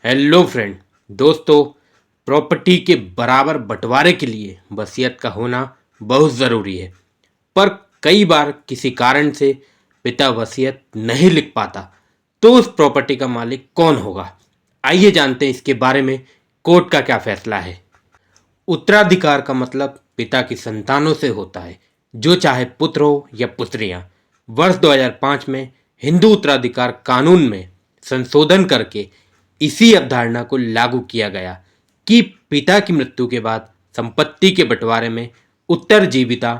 Hello friend. दोस्तों, property के बराबर बंटवारे के लिए वसीयत का होना बहुत ज़रूरी है। पर कई बार किसी कारण से पिता वसीयत नहीं लिख पाता, तो उस प्रॉपर्टी का मालिक कौन होगा? आइए जानते हैं इसके बारे में कोर्ट का क्या फैसला है। उत्तराधिकार का मतलब पिता की संतानों से होता है, जो चाहे पुत्र हो या पुत्रियां। वर्ष 2005 में हिंदू उत्तराधिकार कानून में संशोधन करके इसी अवधारणा को लागू किया गया कि पिता की मृत्यु के बाद संपत्ति के बंटवारे में उत्तरजीविता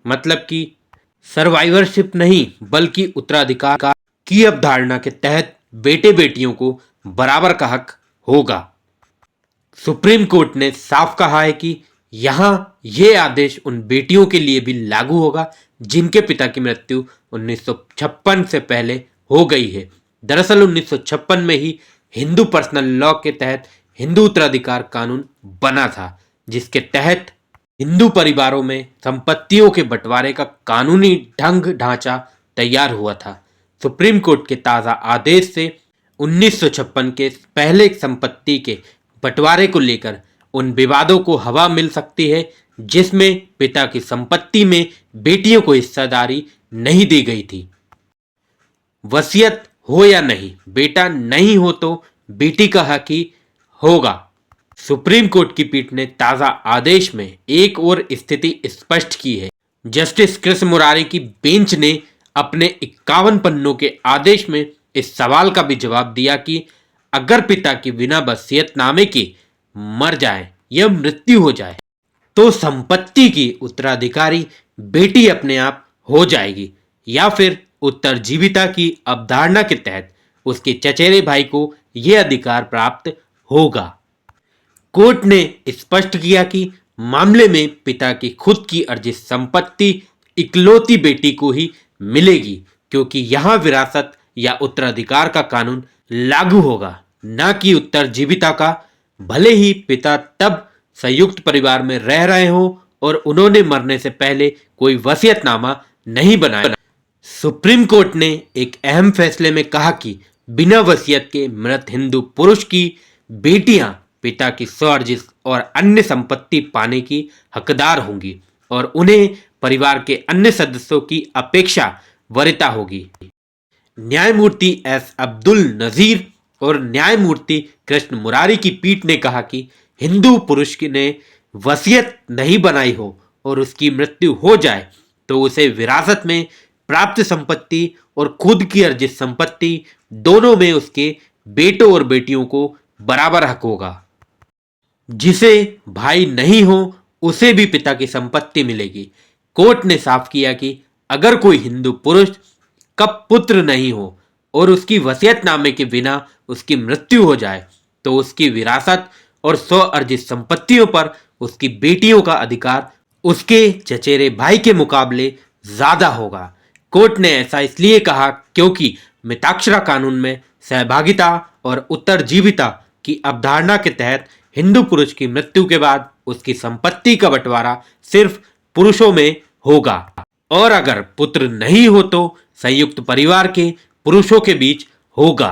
मतलब कि सर्वाइवरशिप नहीं बल्कि उत्तराधिकार की अवधारणा के तहत बेटे बेटियों को बराबर का हक होगा। सुप्रीम कोर्ट ने साफ कहा है कि यहाँ ये आदेश उन बेटियों के लिए भी लागू होगा जिनके पिता की मृत्यु 1956 से पहले हो गई है। दरअसल 1956 में ही हिंदू पर्सनल लॉ के तहत हिंदू उत्तराधिकार कानून बना था, जिसके तहत हिंदू परिवारों में संपत्तियों के बंटवारे का कानूनी ढंग ढांचा तैयार हुआ था। सुप्रीम कोर्ट के ताज़ा आदेश से 1956 के पहले संपत्ति के बंटवारे को लेकर उन विवादों को हवा मिल सकती है जिसमें पिता की संपत्ति में बेटियों को हिस्सेदारी नहीं दी गई थी। वसीयत हो या नहीं, बेटा नहीं हो तो बेटी का हक ही होगा। सुप्रीम कोर्ट की पीठ ने ताजा आदेश में एक और स्थिति स्पष्ट की है। जस्टिस कृष्ण मुरारी की बेंच ने अपने 51 पन्नों के आदेश में इस सवाल का भी जवाब दिया कि अगर पिता की बिना वसीयतनामे के मर जाए या मृत्यु हो जाए तो संपत्ति की उत्तराधिकारी बेटी अपने आप हो जाएगी या फिर उत्तरजीविता की अवधारणा के तहत उसके चचेरे भाई को यह अधिकार प्राप्त होगा। कोर्ट ने स्पष्ट किया कि मामले में पिता की खुद की अर्जित संपत्ति इकलौती बेटी को ही मिलेगी, क्योंकि यहां विरासत या उत्तराधिकार का कानून लागू होगा, न कि उत्तरजीविता का। भले ही पिता तब संयुक्त परिवार में रह रहे हों और उन्होंने मरने से पहले कोई वसीयतनामा नहीं बनाया। सुप्रीम कोर्ट ने एक अहम फैसले में कहा कि बिना वसीयत के मृत हिंदू पुरुष की बेटियां पिता की स्वार्जित और अन्य संपत्ति पाने की हकदार होंगी और उन्हें परिवार के अन्य सदस्यों की अपेक्षा वरीयता होगी। न्यायमूर्ति एस अब्दुल नजीर और न्यायमूर्ति कृष्ण मुरारी की पीठ ने कहा कि हिंदू पुरुष ने वसीयत नहीं बनाई हो और उसकी मृत्यु हो जाए तो उसे विरासत में प्राप्त संपत्ति और खुद की अर्जित संपत्ति दोनों में उसके बेटों और बेटियों को बराबर हक होगा। जिसे भाई नहीं हो उसे भी पिता की संपत्ति मिलेगी। कोर्ट ने साफ किया कि अगर कोई हिंदू पुरुष का पुत्र नहीं हो और उसकी वसीयतनामे के बिना उसकी मृत्यु हो जाए तो उसकी विरासत और स्व अर्जित संपत्तियों पर उसकी बेटियों का अधिकार उसके चचेरे भाई के मुकाबले ज्यादा होगा। कोर्ट ने ऐसा इसलिए कहा क्योंकि मिताक्षरा कानून में सहभागिता और उत्तरजीविता की अवधारणा के तहत हिंदू पुरुष की मृत्यु के बाद उसकी संपत्ति का बंटवारा सिर्फ पुरुषों में होगा और अगर पुत्र नहीं हो तो संयुक्त परिवार के पुरुषों के बीच होगा।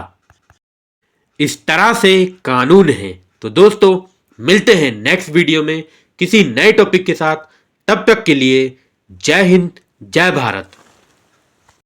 इस तरह से कानून है। तो दोस्तों, मिलते हैं नेक्स्ट वीडियो में किसी नए टॉपिक के साथ। तब तक के लिए जय हिंद, जय भारत।